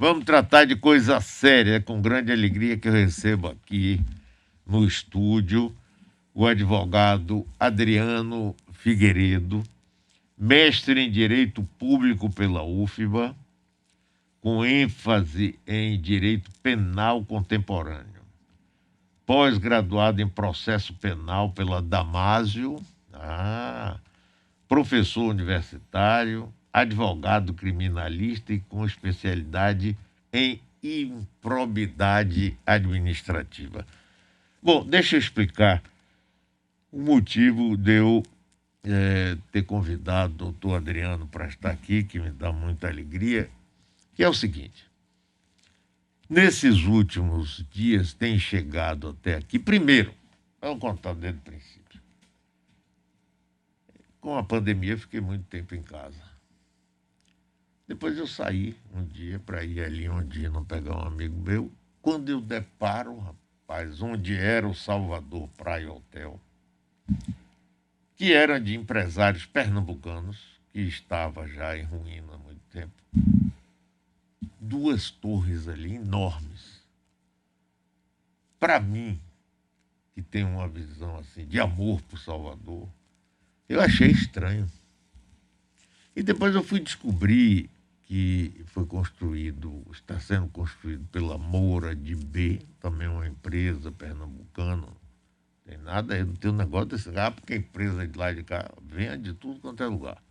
Vamos tratar de coisa séria, com grande alegria que eu recebo aqui no estúdio o advogado Adriano Figueiredo, mestre em Direito Público pela UFBA, com ênfase em Direito Penal Contemporâneo. Pós-graduado em Processo Penal pela Damásio, professor universitário, advogado criminalista e com especialidade em improbidade administrativa. Bom, deixa eu explicar o motivo de eu ter convidado o doutor Adriano para estar aqui, que me dá muita alegria, que é o seguinte. Nesses últimos dias tem chegado até aqui, primeiro, vamos contar desde o princípio. Com a pandemia, fiquei muito tempo em casa. Depois eu saí um dia para ir ali onde não pegar um amigo meu. Quando eu deparo, rapaz, onde era o Salvador Praia Hotel, que era de empresários pernambucanos, que estava já em ruína há muito tempo, duas torres ali enormes. Para mim, que tem uma visão assim de amor por Salvador, eu achei estranho. E depois eu fui descobrir que foi construído, está sendo construído pela Moura de B, também uma empresa pernambucana. Tem nada aí, não tem um negócio desse lugar, porque a empresa de lá e de cá vende de tudo quanto é lugar.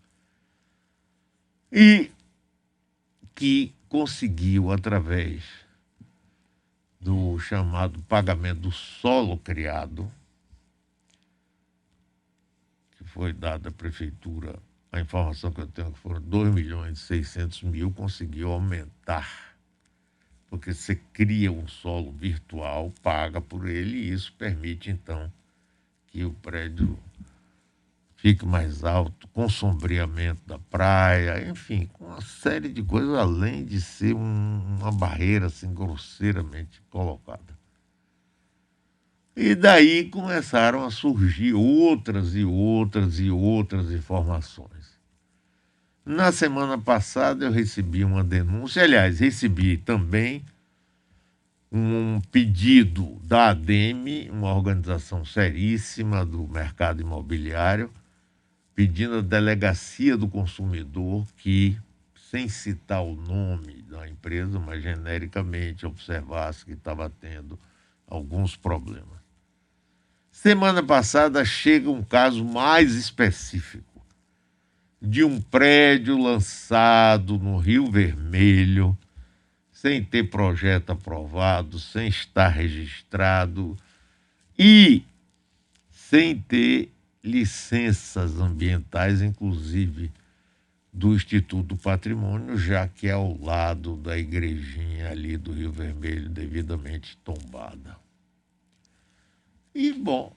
E que conseguiu, através do chamado pagamento do solo criado, que foi dado à prefeitura, a informação que eu tenho que foram 2.600.000, conseguiu aumentar. Porque você cria um solo virtual, paga por ele, e isso permite, então, que o prédio fique mais alto, com sombreamento da praia, enfim, com uma série de coisas, além de ser uma barreira assim, grosseiramente colocada. E daí começaram a surgir outras e outras e outras informações. Na semana passada eu recebi uma denúncia, aliás, recebi também um pedido da ADEME, uma organização seríssima do mercado imobiliário, pedindo à Delegacia do Consumidor que, sem citar o nome da empresa, mas genericamente observasse que estava tendo alguns problemas. Semana passada chega um caso mais específico de um prédio lançado no Rio Vermelho, sem ter projeto aprovado, sem estar registrado e sem ter licenças ambientais, inclusive do Instituto do Patrimônio, já que é ao lado da igrejinha ali do Rio Vermelho, devidamente tombada. E, bom,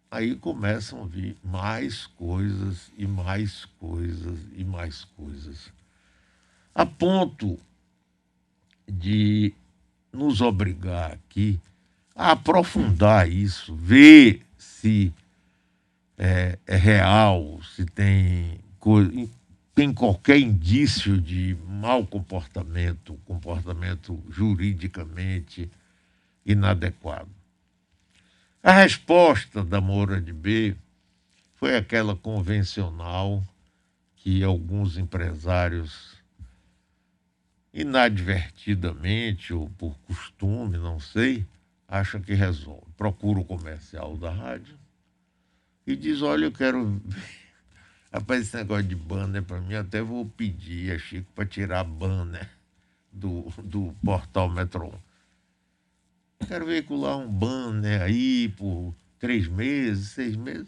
aí começam a vir mais coisas e mais coisas e mais coisas, a ponto de nos obrigar aqui a aprofundar isso, ver se é real, se tem qualquer indício de mau comportamento, comportamento juridicamente inadequado. A resposta da Moura de B foi aquela convencional que alguns empresários, inadvertidamente ou por costume, não sei, acham que resolve. Procura o comercial da rádio e diz, olha, eu quero ver. Rapaz, esse negócio de banner, para mim, até vou pedir a Chico para tirar banner do portal Metro 1. Quero veicular um banner aí por 3 meses, 6 meses.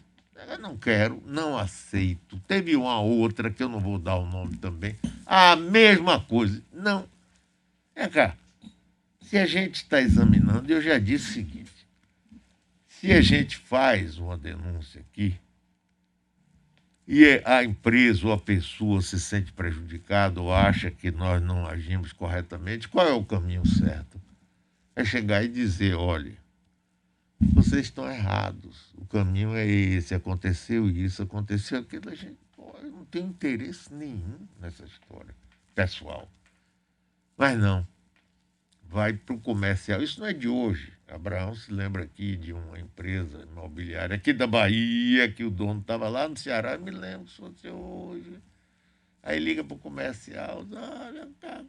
Eu não quero, não aceito. Teve uma outra, que eu não vou dar o nome também, a mesma coisa. Não. É cá, se a gente está examinando, eu já disse o seguinte, se a gente faz uma denúncia aqui, e a empresa ou a pessoa se sente prejudicada ou acha que nós não agimos corretamente, qual é o caminho certo? É chegar e dizer, olha, vocês estão errados, o caminho é esse, aconteceu isso, aconteceu aquilo, a gente não tem interesse nenhum nessa história pessoal. Mas não, vai para o comercial. Isso não é de hoje. Abraão se lembra aqui de uma empresa imobiliária aqui da Bahia, que o dono estava lá no Ceará, me lembro que fosse hoje. Aí liga para o comercial, olha, tá.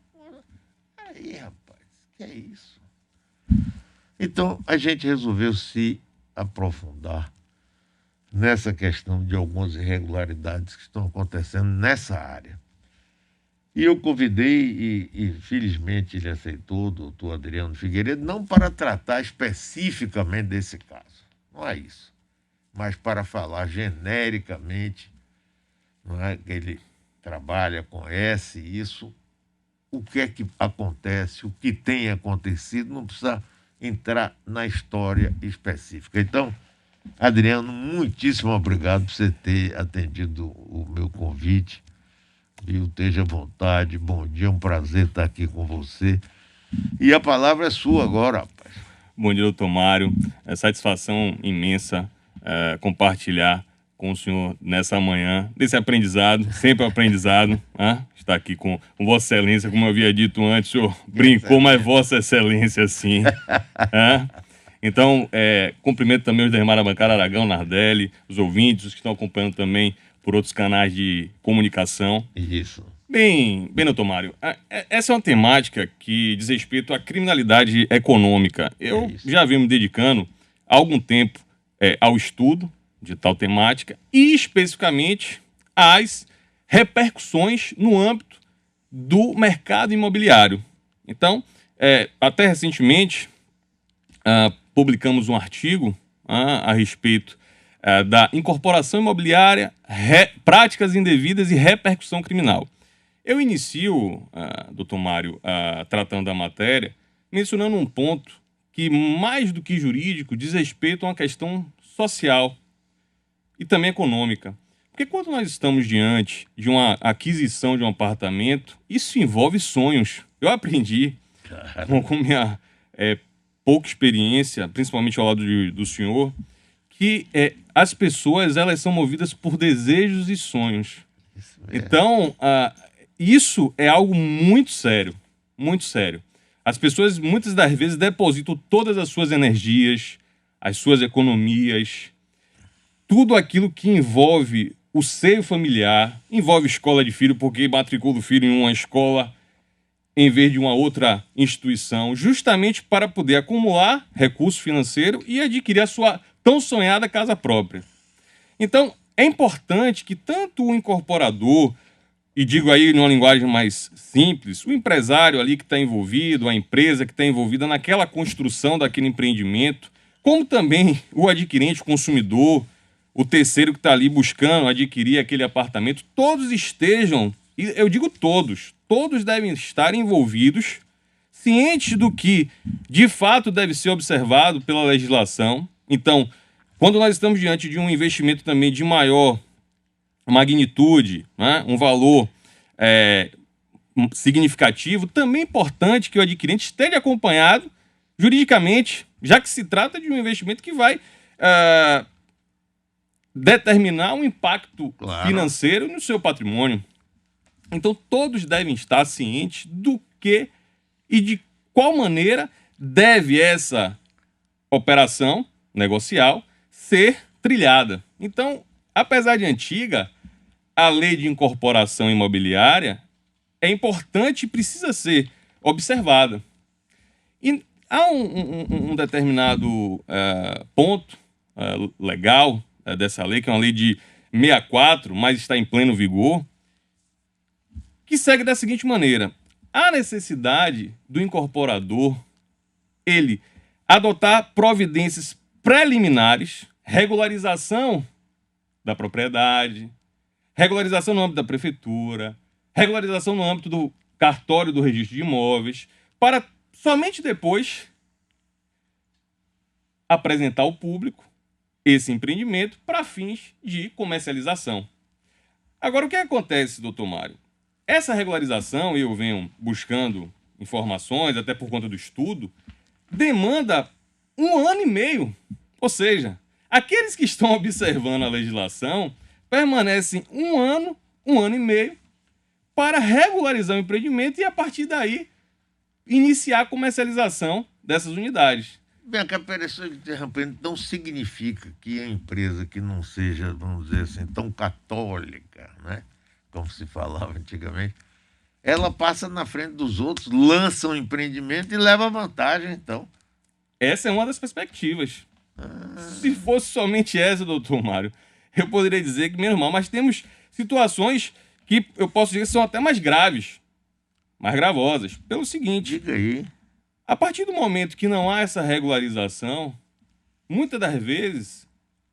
Aí, rapaz, que é isso? Então, a gente resolveu se aprofundar nessa questão de algumas irregularidades que estão acontecendo nessa área. E eu convidei, e felizmente ele aceitou, o doutor Adriano Figueiredo, não para tratar especificamente desse caso, não é isso, mas para falar genericamente, não é, que ele trabalha, conhece isso, o que é que acontece, o que tem acontecido, não precisa entrar na história específica. Então, Adriano, muitíssimo obrigado por você ter atendido o meu convite. Viu? Esteja à vontade. Bom dia, é um prazer estar aqui com você. E a palavra é sua agora, rapaz. Bom dia, doutor Mário. É satisfação imensa compartilhar com o senhor nessa manhã, desse aprendizado, sempre aprendizado. Estar aqui com Vossa Excelência, como eu havia dito antes, o senhor brincou, mas Vossa Excelência sim. Então, cumprimento também os demais da bancada, Aragão, Nardelli, os ouvintes, os que estão acompanhando também por outros canais de comunicação. Isso. Bem, doutor Mário, essa é uma temática que diz respeito à criminalidade econômica. Eu já venho me dedicando há algum tempo ao estudo de tal temática e especificamente às repercussões no âmbito do mercado imobiliário. Então, até recentemente, publicamos um artigo a respeito da incorporação imobiliária, práticas indevidas e repercussão criminal. Eu inicio, doutor Mário, tratando da matéria, mencionando um ponto que, mais do que jurídico, diz respeito a uma questão social e também econômica. Porque quando nós estamos diante de uma aquisição de um apartamento, isso envolve sonhos. Eu aprendi com minha pouca experiência, principalmente ao lado do senhor, que as pessoas elas são movidas por desejos e sonhos. Então, isso é algo muito sério, muito sério. As pessoas, muitas das vezes, depositam todas as suas energias, as suas economias, tudo aquilo que envolve o seio familiar, envolve escola de filho, porque matricula o filho em uma escola em vez de uma outra instituição, justamente para poder acumular recurso financeiro e adquirir a sua tão sonhada casa própria. Então, é importante que tanto o incorporador, e digo aí numa linguagem mais simples, o empresário ali que está envolvido, a empresa que está envolvida naquela construção daquele empreendimento, como também o adquirente, o consumidor, o terceiro que está ali buscando adquirir aquele apartamento, todos estejam, e eu digo todos devem estar envolvidos, cientes do que de fato deve ser observado pela legislação. Então, quando nós estamos diante de um investimento também de maior magnitude, né, um valor significativo, também é importante que o adquirente esteja acompanhado juridicamente, já que se trata de um investimento que vai determinar um impacto financeiro no seu patrimônio. Então, todos devem estar cientes do que e de qual maneira deve essa operação negocial ser trilhada. Então, apesar de antiga, a lei de incorporação imobiliária é importante e precisa ser observada. E há um determinado ponto legal dessa lei, que é uma lei de 64, mas está em pleno vigor, que segue da seguinte maneira: há necessidade do incorporador ele adotar providências preliminares, regularização da propriedade, regularização no âmbito da prefeitura, regularização no âmbito do cartório do registro de imóveis, para somente depois apresentar ao público esse empreendimento para fins de comercialização. Agora, o que acontece, doutor Mário? Essa regularização, eu venho buscando informações, até por conta do estudo, demanda 1 ano e meio. Ou seja, aqueles que estão observando a legislação permanecem 1 ano e meio para regularizar o empreendimento e, a partir daí, iniciar a comercialização dessas unidades. Bem, a operação de interrompendo não significa que a empresa que não seja, vamos dizer assim, tão católica, né, como se falava antigamente, ela passa na frente dos outros, lança um empreendimento e leva vantagem, então. Essa é uma das perspectivas. Se fosse somente essa, doutor Mário, eu poderia dizer que menos mal, mas temos situações que eu posso dizer que são até mais graves, mais gravosas. Pelo seguinte, Diga aí. a partir do momento que não há essa regularização, muitas das vezes,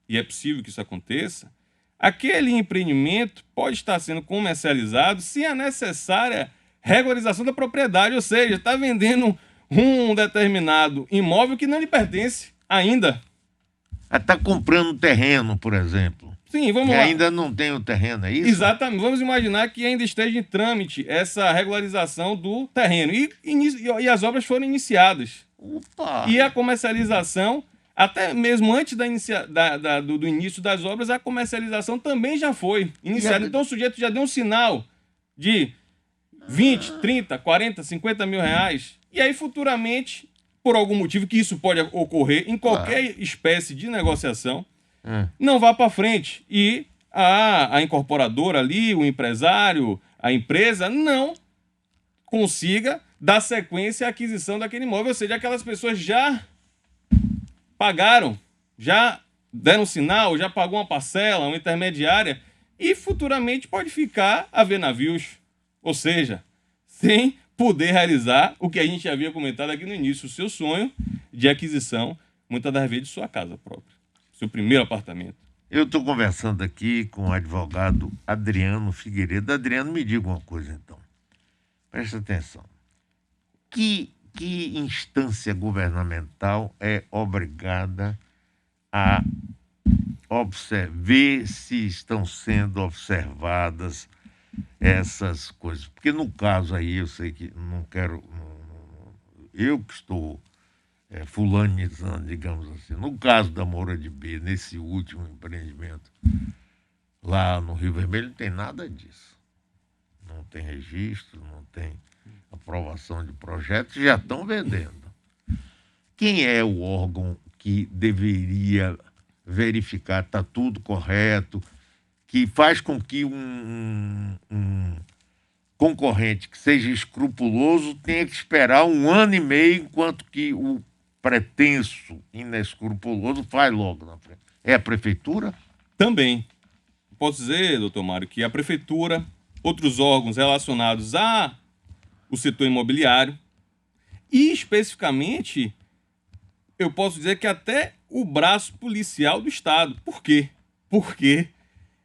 e é possível que isso aconteça, aquele empreendimento pode estar sendo comercializado sem a necessária regularização da propriedade, ou seja, está vendendo um determinado imóvel que não lhe pertence ainda. Está comprando terreno, por exemplo. Sim, vamos que lá. ainda não tem o terreno, é isso? Exatamente. Vamos imaginar que ainda esteja em trâmite essa regularização do terreno. E as obras foram iniciadas. Opa! E a comercialização, até mesmo antes do início das obras, a comercialização também já foi iniciada. Então o sujeito já deu um sinal de 20, 30, 40, 50 mil reais. E aí, futuramente, por algum motivo que isso pode ocorrer em qualquer espécie de negociação, não vá para frente. E a incorporadora ali, o empresário, a empresa, não consiga dar sequência à aquisição daquele imóvel. Ou seja, aquelas pessoas já pagaram, já deram sinal, já pagou uma parcela, uma intermediária, e futuramente pode ficar a ver navios. Ou seja, sem poder realizar o que a gente havia comentado aqui no início, o seu sonho de aquisição, muitas das vezes, de sua casa própria, seu primeiro apartamento. Eu estou conversando aqui com o advogado Adriano Figueiredo. Adriano, me diga uma coisa, então. Presta atenção. Que instância governamental é obrigada a ver se estão sendo observadas essas coisas? Porque no caso aí, eu sei que não quero... eu que estou fulanizando, digamos assim. No caso da Moura de B, nesse último empreendimento lá no Rio Vermelho, não tem nada disso. Não tem registro, não tem aprovação de projetos, já estão vendendo. Quem é o órgão que deveria verificar está tudo correto, que faz com que um concorrente que seja escrupuloso tenha que esperar 1 ano e meio, enquanto que o pretenso inescrupuloso faz logo na frente? É a prefeitura? Também. Posso dizer, doutor Mário, que a prefeitura, outros órgãos relacionados ao setor imobiliário e, especificamente, eu posso dizer que até o braço policial do Estado. Por quê? Porque,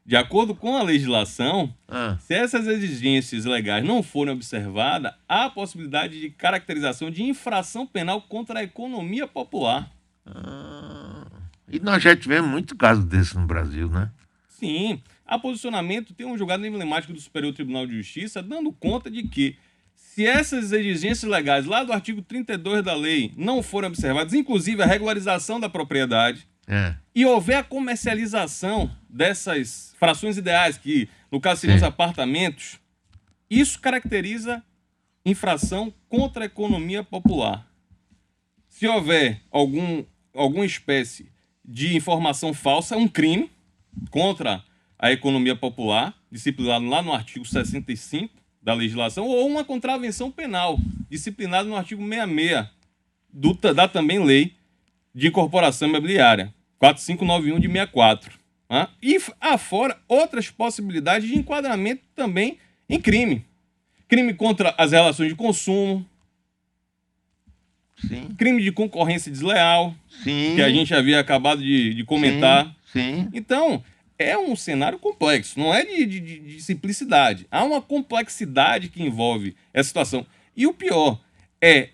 de acordo com a legislação, se essas exigências legais não forem observadas, há a possibilidade de caracterização de infração penal contra a economia popular. E nós já tivemos muito caso desse no Brasil, né? Sim. A posicionamento tem um julgado emblemático do Superior Tribunal de Justiça dando conta de que, se essas exigências legais lá do artigo 32 da lei não forem observadas, inclusive a regularização da propriedade, e houver a comercialização dessas frações ideais, que no caso seriam os apartamentos, isso caracteriza infração contra a economia popular. Se houver alguma espécie de informação falsa, é um crime contra a economia popular, disciplinado lá no artigo 65 da legislação, ou uma contravenção penal, disciplinado no artigo 66 da também lei de incorporação imobiliária, 4591 de 64. E afora outras possibilidades de enquadramento também em crime. Crime contra as relações de consumo, crime de concorrência desleal, que a gente havia acabado de comentar. Então, é um cenário complexo, não é de simplicidade. Há uma complexidade que envolve essa situação. E o pior, é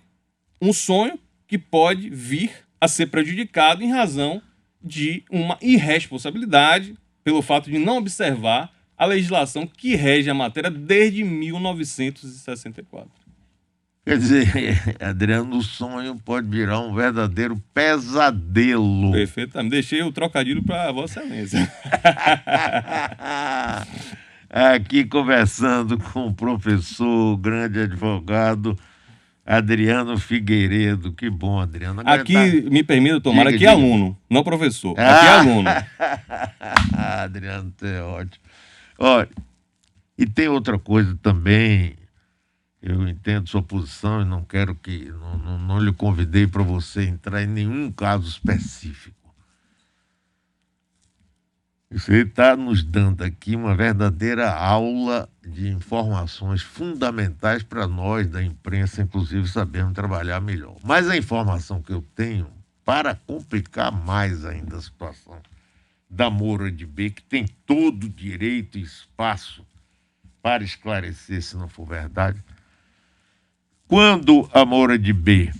um sonho que pode vir a ser prejudicado em razão de uma irresponsabilidade pelo fato de não observar a legislação que rege a matéria desde 1964. Quer dizer, Adriano, o sonho pode virar um verdadeiro pesadelo. Perfeitamente. Deixei o trocadilho para Vossa Excelência. Aqui conversando com o professor, grande advogado Adriano Figueiredo, que bom, Adriano. Agora Aqui, tá- me permita, Tomara, aqui Diga, é diga. aluno, não professor. Aqui é aluno. Adriano, tu é ótimo. Olha, e tem outra coisa também. Eu entendo sua posição e não quero que. Não lhe convidei para você entrar em nenhum caso específico. Você está nos dando aqui uma verdadeira aula de informações fundamentais para nós da imprensa, inclusive, sabermos trabalhar melhor. Mas a informação que eu tenho, para complicar mais ainda a situação da Moura de B, que tem todo o direito e espaço para esclarecer se não for verdade, quando a Moura de B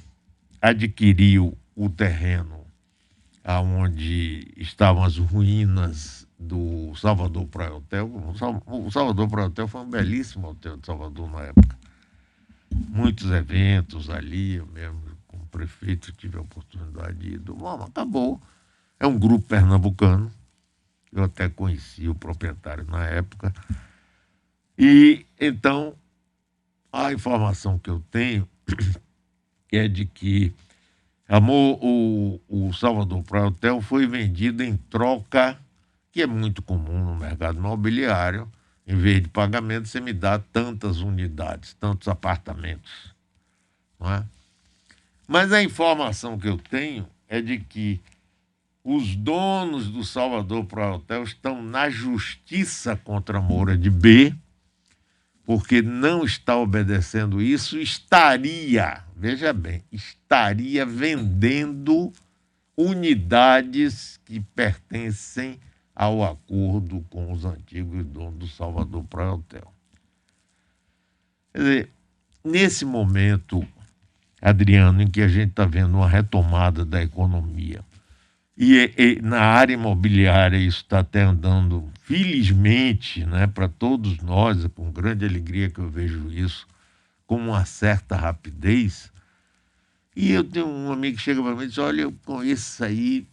adquiriu o terreno aonde estavam as ruínas do Salvador Praia Hotel. O Salvador Praia Hotel foi um belíssimo hotel de Salvador na época. Muitos eventos ali, eu mesmo, como prefeito, tive a oportunidade de ir. Bom, acabou. É um grupo pernambucano. Eu até conheci o proprietário na época. E, então, a informação que eu tenho é de que o Salvador Praia Hotel foi vendido em troca, que é muito comum no mercado imobiliário. Em vez de pagamento, você me dá tantas unidades, tantos apartamentos. Não é? Mas a informação que eu tenho é de que os donos do Salvador Praia Hotel estão na justiça contra a Moura de B, porque não está obedecendo isso, estaria, veja bem, estaria vendendo unidades que pertencem ao acordo com os antigos donos do Salvador Praia Hotel. Quer dizer, nesse momento, Adriano, em que a gente está vendo uma retomada da economia, e na área imobiliária isso está até andando, felizmente, né, para todos nós, com grande alegria que eu vejo isso, com uma certa rapidez. E eu tenho um amigo que chega para mim e diz, olha, eu conheço isso aí,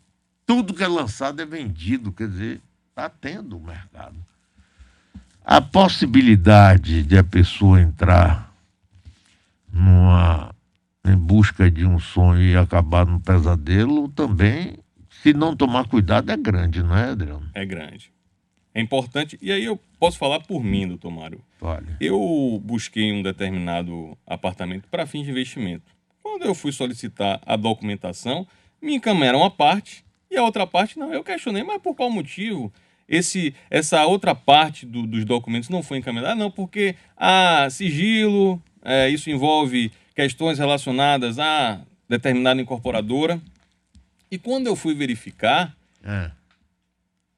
tudo que é lançado é vendido, quer dizer, está tendo o mercado. A possibilidade de a pessoa entrar em busca de um sonho e acabar num pesadelo também, se não tomar cuidado, é grande, não é, Adriano? É grande. É importante. E aí eu posso falar por mim, doutor Mário. Olha. Eu busquei um determinado apartamento para fins de investimento. Quando eu fui solicitar a documentação, me encaminharam uma parte e a outra parte não. Eu questionei, mas por qual motivo essa outra parte dos documentos não foi encaminhada? Não, porque sigilo, isso envolve questões relacionadas a determinada incorporadora. E quando eu fui verificar,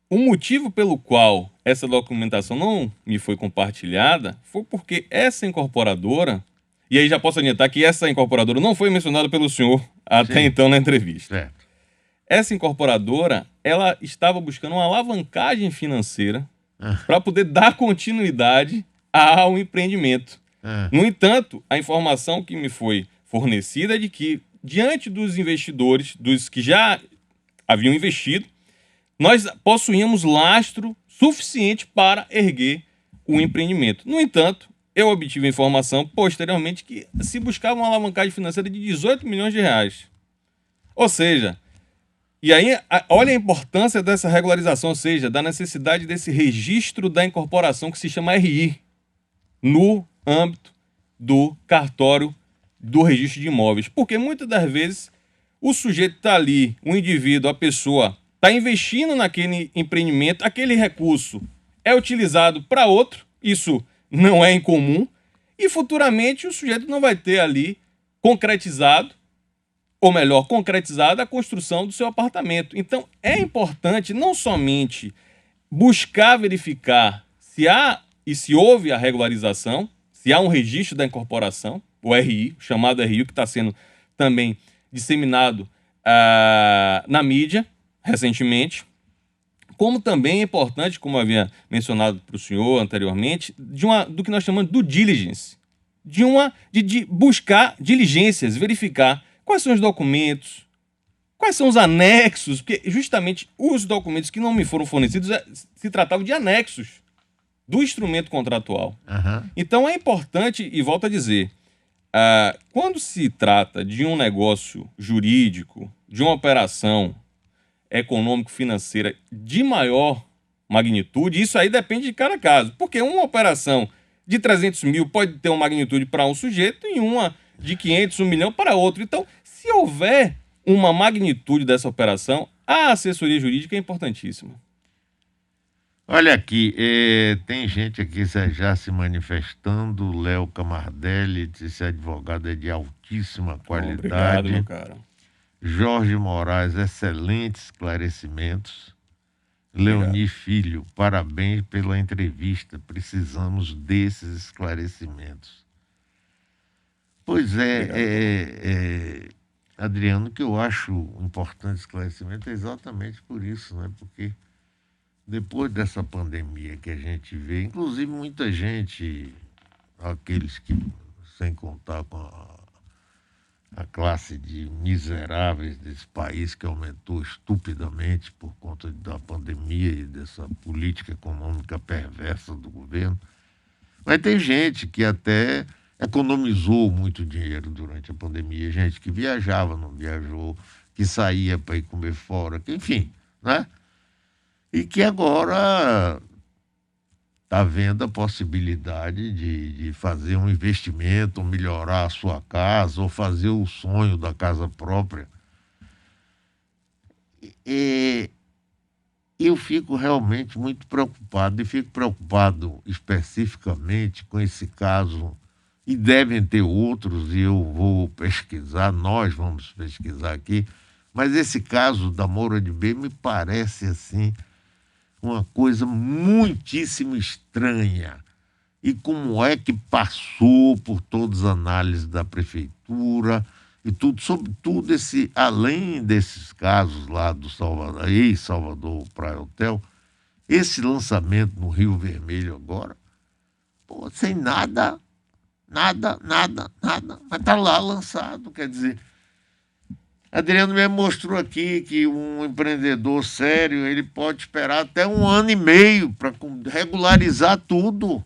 o motivo pelo qual essa documentação não me foi compartilhada foi porque essa incorporadora, e aí já posso adiantar que essa incorporadora não foi mencionada pelo senhor até então na entrevista. Certo. Essa incorporadora, ela estava buscando uma alavancagem financeira para poder dar continuidade ao empreendimento. No entanto, a informação que me foi fornecida é de que, diante dos investidores, dos que já haviam investido, nós possuíamos lastro suficiente para erguer o empreendimento. No entanto, eu obtive a informação posteriormente que se buscava uma alavancagem financeira de 18 milhões de reais. Ou seja, e aí olha a importância dessa regularização, ou seja, da necessidade desse registro da incorporação que se chama RI, no âmbito do cartório do registro de imóveis. Porque muitas das vezes o sujeito está ali, o indivíduo, a pessoa, está investindo naquele empreendimento, aquele recurso é utilizado para outro, isso não é incomum, e futuramente o sujeito não vai ter ali concretizado, ou melhor, concretizada a construção do seu apartamento. Então, é importante não somente buscar verificar se há e se houve a regularização, se há um registro da incorporação, o RI, o chamado RI, que está sendo também disseminado na mídia recentemente, como também é importante, como eu havia mencionado para o senhor anteriormente, do que nós chamamos de due diligence, de buscar diligências, verificar quais são os documentos, quais são os anexos, porque justamente os documentos que não me foram fornecidos se tratavam de anexos do instrumento contratual. Então é importante, e volto a dizer, Quando se trata de um negócio jurídico, de uma operação econômico-financeira de maior magnitude, isso aí depende de cada caso. Porque uma operação de 300 mil pode ter uma magnitude para um sujeito e uma de 500, 1 milhão para outro. Então, se houver uma magnitude dessa operação, a assessoria jurídica é importantíssima. Olha aqui, tem gente aqui já se manifestando. Léo Camardelli, esse advogado é de altíssima qualidade. Obrigado, meu cara. Jorge Moraes, excelentes esclarecimentos. Leoni Filho, parabéns pela entrevista. Precisamos desses esclarecimentos. Pois Adriano, o que eu acho importante esclarecimento é exatamente por isso, né? Porque depois dessa pandemia que a gente vê, inclusive muita gente, aqueles que, sem contar com a classe de miseráveis desse país que aumentou estupidamente por conta da pandemia e dessa política econômica perversa do governo, mas tem gente que até economizou muito dinheiro durante a pandemia, gente que viajava, não viajou, que saía para ir comer fora, que, enfim, né? E que agora está vendo a possibilidade de fazer um investimento, melhorar a sua casa, ou fazer o sonho da casa própria. E eu fico realmente muito preocupado, e fico preocupado especificamente com esse caso, e devem ter outros, e eu vou pesquisar, nós vamos pesquisar aqui, mas esse caso da Moura de B me parece assim uma coisa muitíssimo estranha. E como é que passou por todas as análises da prefeitura e tudo, sobretudo além desses casos lá do Salvador, ex-Salvador Praia Hotel, esse lançamento no Rio Vermelho agora, sem nada, mas está lá lançado, quer dizer. Adriano me mostrou aqui que um empreendedor sério, ele pode esperar até 1 ano e meio para regularizar tudo.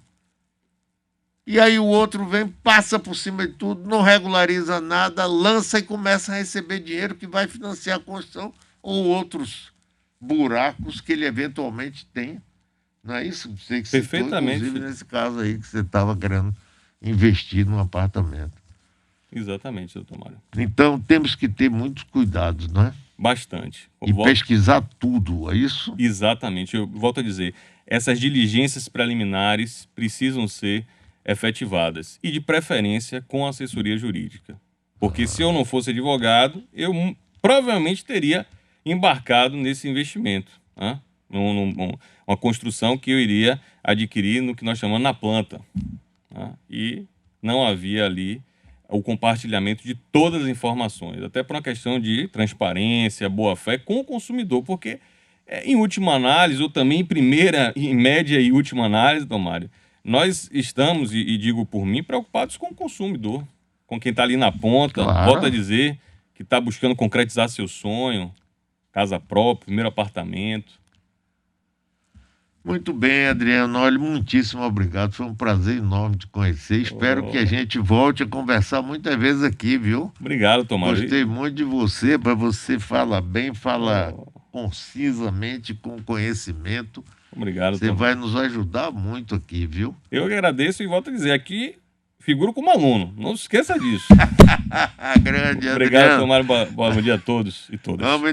E aí o outro vem, passa por cima de tudo, não regulariza nada, lança e começa a receber dinheiro que vai financiar a construção ou outros buracos que ele eventualmente tem. Não é isso? Você que citou, Perfeitamente. inclusive nesse caso aí que você estava querendo investir num apartamento. Exatamente, doutor Mário. Então, temos que ter muitos cuidados, não é? Bastante. E pesquisar tudo, é isso? Exatamente. Eu volto a dizer, essas diligências preliminares precisam ser efetivadas. E, de preferência, com assessoria jurídica. Porque se eu não fosse advogado, eu provavelmente teria embarcado nesse investimento. Né? Uma construção que eu iria adquirir no que nós chamamos na planta. Né? E não havia ali o compartilhamento de todas as informações, até por uma questão de transparência, boa-fé com o consumidor, porque em última análise, ou também em primeira, em média e última análise, Tomário, nós estamos, e digo por mim, preocupados com o consumidor, com quem está ali na ponta, Claro. Volto a dizer, que está buscando concretizar seu sonho, casa própria, primeiro apartamento. Muito bem, Adriano. Olha, muitíssimo obrigado. Foi um prazer enorme te conhecer. Espero que a gente volte a conversar muitas vezes aqui, viu? Obrigado, Tomário. Gostei muito de você. Para você fala bem, fala concisamente, com conhecimento. Obrigado, Você vai nos ajudar muito aqui, viu? Eu que agradeço e volto a dizer, aqui figuro como aluno. Não se esqueça disso. Grande, Obrigado, Adriano. Tomário. Bom dia a todos e todas. Vamos